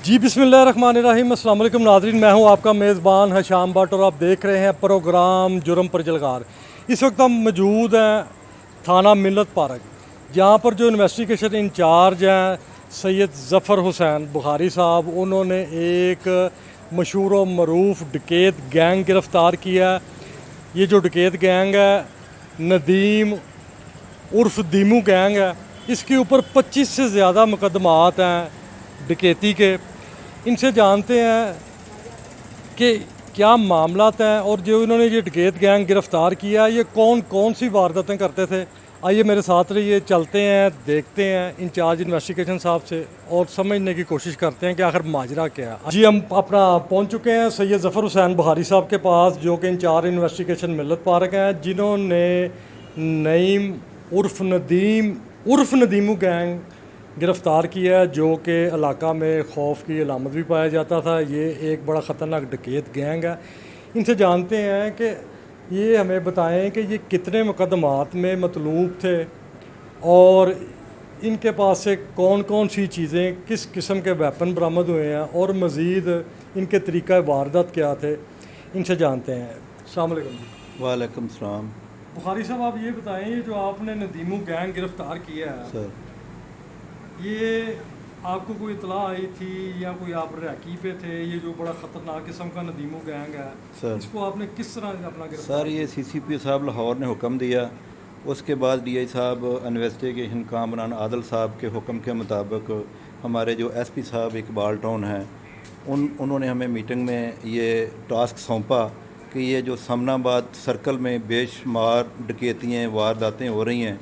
جی بسم اللہ الرحمن الرحیم، السلام علیکم ناظرین، میں ہوں آپ کا میزبان حشام بٹ اور آپ دیکھ رہے ہیں پروگرام جرم پر جلگار۔ اس وقت ہم موجود ہیں تھانہ ملت پارک، جہاں پر جو انویسٹیگیشن انچارج ہیں سید ظفر حسین بخاری صاحب، انہوں نے ایک مشہور و معروف ڈکیت گینگ گرفتار کیا ہے۔ یہ جو ڈکیت گینگ ہے ندیم عرف دیمو گینگ ہے، اس کے اوپر 25 سے زیادہ مقدمات ہیں ڈکیتی کے۔ ان سے جانتے ہیں کہ کیا معاملات ہیں اور جو انہوں نے یہ ڈکیت گینگ گرفتار کیا یہ کون کون سی وارداتیں کرتے تھے۔ آئیے میرے ساتھ رہیے، چلتے ہیں، دیکھتے ہیں انچارج انویسٹیگیشن صاحب سے اور سمجھنے کی کوشش کرتے ہیں کہ آخر ماجرا کیا ہے۔ جی ہم اپنا پہنچ چکے ہیں سید ظفر حسین بخاری صاحب کے پاس، جو کہ انچارج انویسٹیگیشن ملت پارک ہیں، جنہوں نے نعیم عرف ندیمو گینگ گرفتار کیا ہے، جو کہ علاقہ میں خوف کی علامت بھی پایا جاتا تھا۔ یہ ایک بڑا خطرناک ڈکیت گینگ ہے۔ ان سے جانتے ہیں کہ یہ ہمیں بتائیں کہ یہ کتنے مقدمات میں مطلوب تھے اور ان کے پاس سے کون کون سی چیزیں، کس قسم کے ویپن برآمد ہوئے ہیں اور مزید ان کے طریقہ واردات کیا تھے، ان سے جانتے ہیں۔ السلام علیکم جی۔ وعلیکم السلام بخاری صاحب، آپ یہ بتائیں یہ جو آپ نے ندیمو گینگ گرفتار کیا ہے، سر۔ یہ آپ کو کوئی اطلاع آئی تھی یا کوئی آپ ریکی پہ تھے؟ یہ جو بڑا خطرناک قسم کا ندیمو گینگ ہے، سر اس کو آپ نے کس طرح اپنا سر گرفتار یہ سی سی پی صاحب لاہور نے حکم دیا، اس کے بعد ڈی آئی صاحب انویسٹیگیشن کامران عادل صاحب کے حکم کے مطابق ہمارے جو ایس پی صاحب اقبال ٹاؤن ہیں انہوں نے ہمیں میٹنگ میں یہ ٹاسک سونپا کہ یہ جو سمن آباد سرکل میں بے شمار ڈکیتیں وارداتیں ہو رہی ہیں،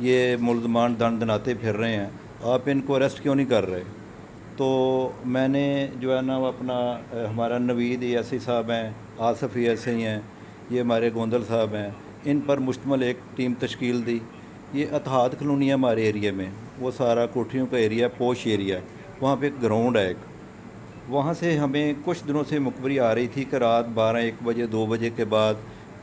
یہ ملزمان دناتے پھر رہے ہیں، آپ ان کو اریسٹ کیوں نہیں کر رہے؟ تو میں نے جو ہے نا وہ اپنا ہمارا نوید ایس آئی صاحب ہیں، آصف ایس آئی ہیں، یہ ہمارے گوندل صاحب ہیں، ان پر مشتمل ایک ٹیم تشکیل دی۔ یہ اتحاد کالونی ہے ہمارے ایریا میں، وہ سارا کوٹھیوں کا ایریا ہے، پوش ایریا ہے، وہاں پہ ایک گراؤنڈ ہے ایک، وہاں سے ہمیں کچھ دنوں سے مخبری آ رہی تھی کہ رات 12-1 بجے 2 بجے کے بعد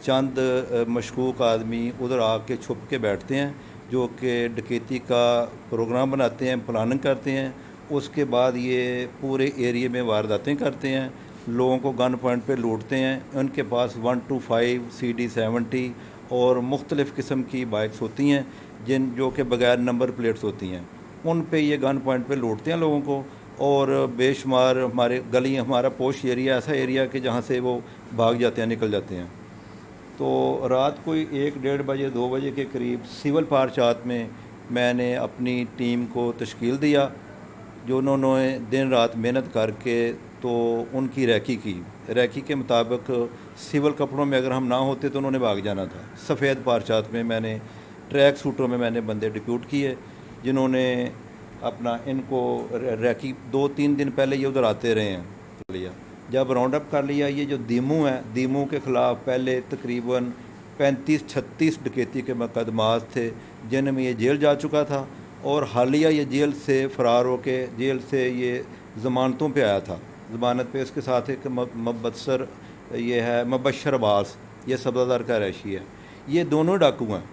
چند مشکوک آدمی ادھر آ کے چھپ کے بیٹھتے ہیں، جو کہ ڈکیتی کا پروگرام بناتے ہیں، پلاننگ کرتے ہیں، اس کے بعد یہ پورے ایریے میں وارداتیں کرتے ہیں، لوگوں کو گن پوائنٹ پہ لوٹتے ہیں۔ ان کے پاس 125 CD-70 اور مختلف قسم کی بائکس ہوتی ہیں جو کہ بغیر نمبر پلیٹس ہوتی ہیں، ان پہ یہ گن پوائنٹ پہ لوٹتے ہیں لوگوں کو، اور بے شمار ہمارے گلی، ہمارا پوش ایریا ایسا ایریا کہ جہاں سے وہ بھاگ جاتے ہیں، نکل جاتے ہیں۔ تو رات کوئی 1-1:30 بجے 2 بجے کے قریب سول پارچات میں نے اپنی ٹیم کو تشکیل دیا، جو انہوں نے دن رات محنت کر کے تو ان کی ریکی کے مطابق سول کپڑوں میں اگر ہم نہ ہوتے تو انہوں نے بھاگ جانا تھا۔ سفید پارچات میں نے ٹریک سوٹوں میں نے بندے ڈپیوٹ کیے، جنہوں نے اپنا ان کو ریکی 2-3 دن پہلے یہ ادھر آتے رہے ہیں لیا۔ جب راؤنڈ اپ کر لیا، یہ جو دیمو ہے، دیمو کے خلاف پہلے تقریباً 35-36 ڈکیتی کے مقدمات تھے، جن میں یہ جیل جا چکا تھا، اور حالیہ یہ جیل سے فرار ہو کے جیل سے یہ ضمانتوں پہ آیا تھا۔ ضمانت پہ اس کے ساتھ ایک مبشر عباس، یہ سبزہ کا رہائشی ہے۔ یہ دونوں ڈاکو ہیں،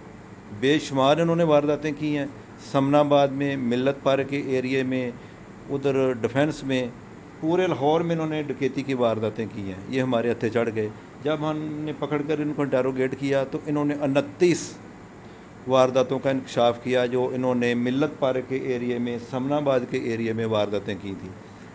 بے شمار انہوں نے وارداتیں کی ہیں، سمن آباد میں، ملت پارک کے ایریے میں، ادھر ڈیفنس میں، پورے لاہور میں انہوں نے ڈکیتی کی وارداتیں کی ہیں۔ یہ ہمارے ہتھے چڑھ گئے۔ جب ہم نے پکڑ کر ان کو انٹیروگیٹ کیا تو انہوں نے 29 وارداتوں کا انکشاف کیا، جو انہوں نے ملت پارک کے ایریے میں، سمن آباد کے ایریے میں وارداتیں کی تھیں۔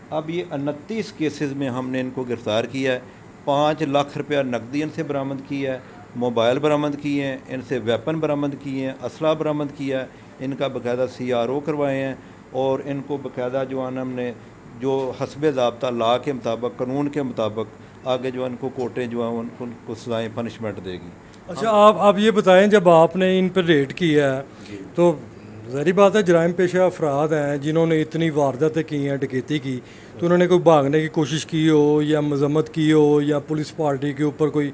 اب یہ 29 کیسز میں ہم نے ان کو گرفتار کیا ہے، 5 لاکھ روپیہ نقدی ان سے برآمد کیا ہے، موبائل برآمد کیے ہیں، ان سے ویپن برآمد کیے ہیں، اسلحہ برآمد کیا ہے، ان کا باقاعدہ CRO کروائے ہیں، اور ان کو باقاعدہ جو ہم نے جو حسب ضابطہ لا کے مطابق، قانون کے مطابق آگے جو ان کو کورٹیں جو ہیں ان کو سزائیں پنشمنٹ دے گی۔ اچھا آپ یہ بتائیں، جب آپ نے ان پر ریڈ کیا ہے تو ظاہری بات ہے جرائم پیشہ افراد ہیں جنہوں نے اتنی وارداتیں کی ہیں ڈکیتی کی، تو انہوں نے کوئی بھاگنے کی کوشش کی ہو یا مذمت کی ہو یا پولیس پارٹی کے اوپر کوئی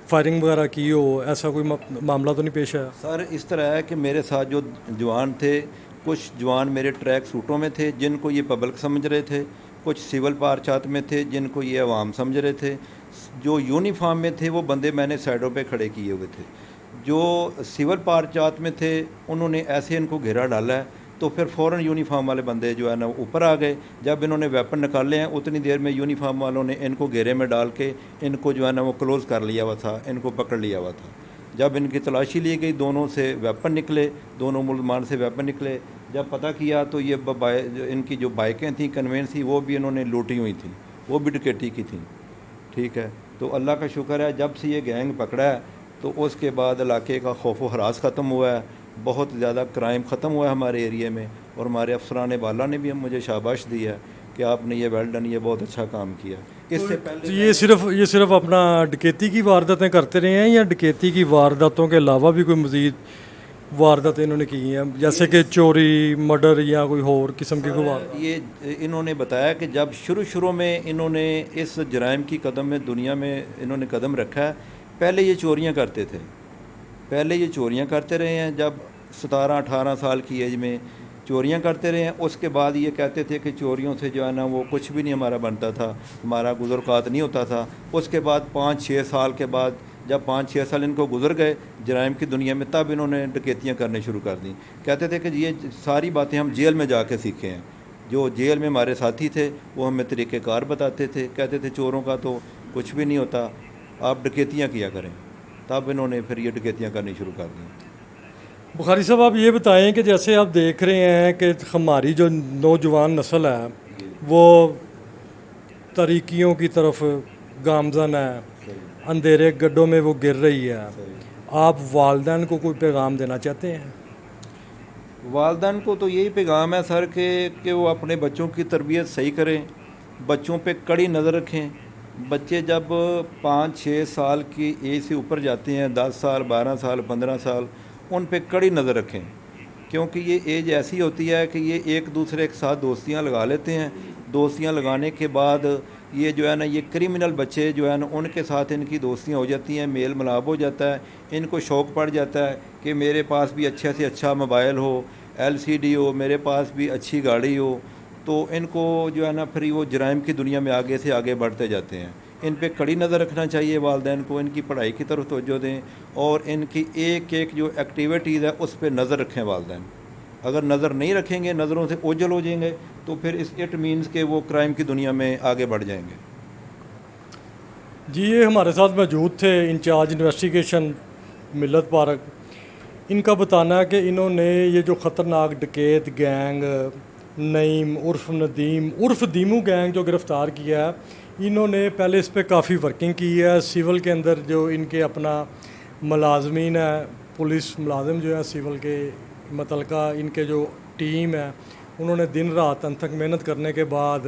فائرنگ وغیرہ کی ہو، ایسا کوئی معاملہ تو نہیں پیش آیا؟ سر اس طرح ہے کہ میرے ساتھ جو جوان تھے، کچھ جوان میرے ٹریک سوٹوں میں تھے جن کو یہ پبلک سمجھ رہے تھے، کچھ سول پارچات میں تھے جن کو یہ عوام سمجھ رہے تھے، جو یونیفارم میں تھے وہ بندے میں نے سائڈوں پہ کھڑے کیے ہوئے تھے، جو سول پارچات میں تھے انہوں نے ایسے ان کو گھیرا ڈالا ہے تو پھر فوراً یونیفارم والے بندے جو ہے نا اوپر آ گئے. جب انہوں نے ویپن نکالے ہیں اتنی دیر میں یونیفارم والوں نے ان کو گھیرے میں ڈال کے ان کو جو ہے نا وہ کلوز کر لیا ہوا تھا, ان کو پکڑ لیا ہوا تھا. جب ان کی تلاشی لی گئی دونوں سے ویپن نکلے, دونوں ملزمان سے ویپن نکلے. جب پتہ کیا تو یہ ان کی جو بائکیں تھیں کنوینس تھی وہ بھی انہوں نے لوٹی ہوئی تھیں, وہ بھی ڈکیتی کی تھیں. ٹھیک ہے, تو اللہ کا شکر ہے جب سے یہ گینگ پکڑا ہے تو اس کے بعد علاقے کا خوف و ہراس ختم ہوا ہے, بہت زیادہ کرائم ختم ہوا ہے ہمارے ایریے میں. اور ہمارے افسران بالا نے بھی مجھے شاباش دی ہے کہ آپ نے یہ ویل ڈن, یہ بہت اچھا کام کیا. اس سے پہلے یہ صرف اپنا ڈکیتی کی وارداتیں کرتے رہے ہیں یا ڈکیتی کی وارداتوں کے علاوہ بھی کوئی مزید وارداتیں انہوں نے کی ہیں, جیسے کہ چوری, مرڈر یا کوئی اور قسم کی کوئی واردات؟ یہ انہوں نے بتایا کہ جب شروع میں انہوں نے اس جرائم کی قدم میں دنیا میں انہوں نے قدم رکھا ہے, پہلے یہ چوریاں کرتے تھے, پہلے یہ چوریاں کرتے رہے ہیں. جب 17-18 سال کی ایج میں چوریاں کرتے رہے ہیں. اس کے بعد یہ کہتے تھے کہ چوریوں سے جو ہے نا وہ کچھ بھی نہیں ہمارا بنتا تھا, ہمارا گزر اوقات نہیں ہوتا تھا. اس کے بعد 5-6 سال کے بعد جب 5-6 سال ان کو گزر گئے جرائم کی دنیا میں, تب انہوں نے ڈکیتیاں کرنے شروع کر دیں. کہتے تھے کہ یہ ساری باتیں ہم جیل میں جا کے سیکھے ہیں. جو جیل میں ہمارے ساتھی تھے وہ ہمیں طریقہ کار بتاتے تھے, کہتے تھے چوروں کا تو کچھ بھی نہیں ہوتا, آپ ڈکیتیاں کیا کریں. تب انہوں نے پھر یہ ڈکیتیاں کرنی شروع کر دیں. بخاری صاحب آپ یہ بتائیں کہ جیسے آپ دیکھ رہے ہیں کہ ہماری جو نوجوان نسل ہے وہ تاریکیوں کی طرف گامزن ہے, اندھیرے گڈھوں میں وہ گر رہی ہے. آپ والدین کو کوئی پیغام دینا چاہتے ہیں؟ والدین کو تو یہی پیغام ہے سر کہ وہ اپنے بچوں کی تربیت صحیح کریں, بچوں پہ کڑی نظر رکھیں. بچے جب 5-6 سال کی ایج سے اوپر جاتے ہیں, 10 سال 12 سال 15 سال, ان پہ کڑی نظر رکھیں, کیونکہ یہ ایج ایسی ہوتی ہے کہ یہ ایک دوسرے کے ساتھ دوستیاں لگا لیتے ہیں. دوستیاں لگانے کے بعد یہ جو ہے نا یہ کرمنل بچے جو ہے نا ان کے ساتھ ان کی دوستیاں ہو جاتی ہیں, میل ملاپ ہو جاتا ہے. ان کو شوق پڑ جاتا ہے کہ میرے پاس بھی اچھا سے اچھا موبائل ہو, LCD ہو, میرے پاس بھی اچھی گاڑی ہو. تو ان کو جو ہے نا پھر وہ جرائم کی دنیا میں آگے سے آگے بڑھتے جاتے ہیں. ان پہ کڑی نظر رکھنا چاہیے والدین کو, ان کی پڑھائی کی طرف توجہ دیں اور ان کی ایک جو ایکٹیویٹیز ہے اس پہ نظر رکھیں والدین. اگر نظر نہیں رکھیں گے, نظروں سے اوجھل ہو جائیں گے, تو پھر اٹ مینس کہ وہ کرائم کی دنیا میں آگے بڑھ جائیں گے. جی یہ ہمارے ساتھ موجود تھے انچارج انویسٹیگیشن ملت پارک. ان کا بتانا ہے کہ انہوں نے یہ جو خطرناک ڈکیت گینگ نعیم عرف ندیم عرف دیمو گینگ جو گرفتار کیا ہے, انہوں نے پہلے اس پہ کافی ورکنگ کی ہے. سول کے اندر جو ان کے اپنا ملازمین ہے, پولیس ملازم جو ہیں سول کے متعلقہ, ان کے جو ٹیم ہے, انہوں نے دن رات انتھک محنت کرنے کے بعد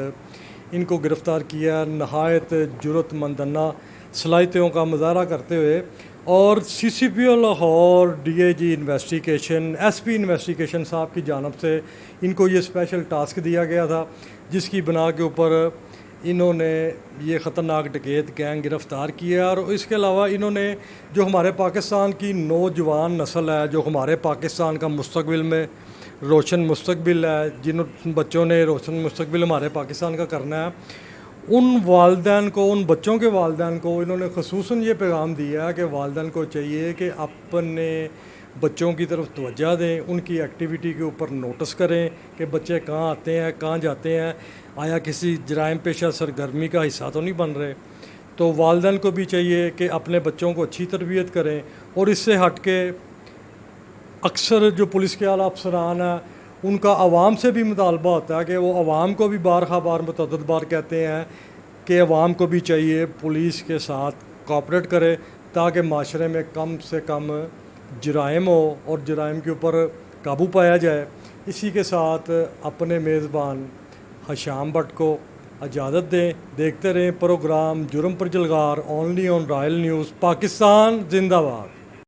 ان کو گرفتار کیا نہایت جرت مندانہ صلاحیتوں کا مظاہرہ کرتے ہوئے. اور CCPO Lahore, DIG investigation, SP investigation صاحب کی جانب سے ان کو یہ اسپیشل ٹاسک دیا گیا تھا, جس کی بنا کے اوپر انہوں نے یہ خطرناک ڈکیت گینگ گرفتار کیا. اور اس کے علاوہ انہوں نے جو ہمارے پاکستان کی نوجوان نسل ہے, جو ہمارے پاکستان کا مستقبل میں روشن مستقبل ہے, جن بچوں نے روشن مستقبل ہمارے پاکستان کا کرنا ہے, ان والدین کو, ان بچوں کے والدین کو انہوں نے خصوصاً یہ پیغام دیا ہے کہ والدین کو چاہیے کہ اپنے بچوں کی طرف توجہ دیں, ان کی ایکٹیویٹی کے اوپر نوٹس کریں کہ بچے کہاں آتے ہیں, کہاں جاتے ہیں, آیا کسی جرائم پیشہ سرگرمی کا حصہ تو نہیں بن رہے. تو والدین کو بھی چاہیے کہ اپنے بچوں کو اچھی تربیت کریں. اور اس سے ہٹ کے اکثر جو پولیس کے اعلیٰ افسران ہیں ان کا عوام سے بھی مطالبہ ہوتا ہے کہ وہ عوام کو بھی بار متعدد بار کہتے ہیں کہ عوام کو بھی چاہیے پولیس کے ساتھ کوآپریٹ کرے, تاکہ معاشرے میں کم سے کم جرائم ہو اور جرائم کے اوپر قابو پایا جائے. اسی کے ساتھ اپنے میزبان حشام بٹ کو اجازت دیں. دیکھتے رہیں پروگرام جرم پر جلغار, only on royal news. Pakistan زندہ باد.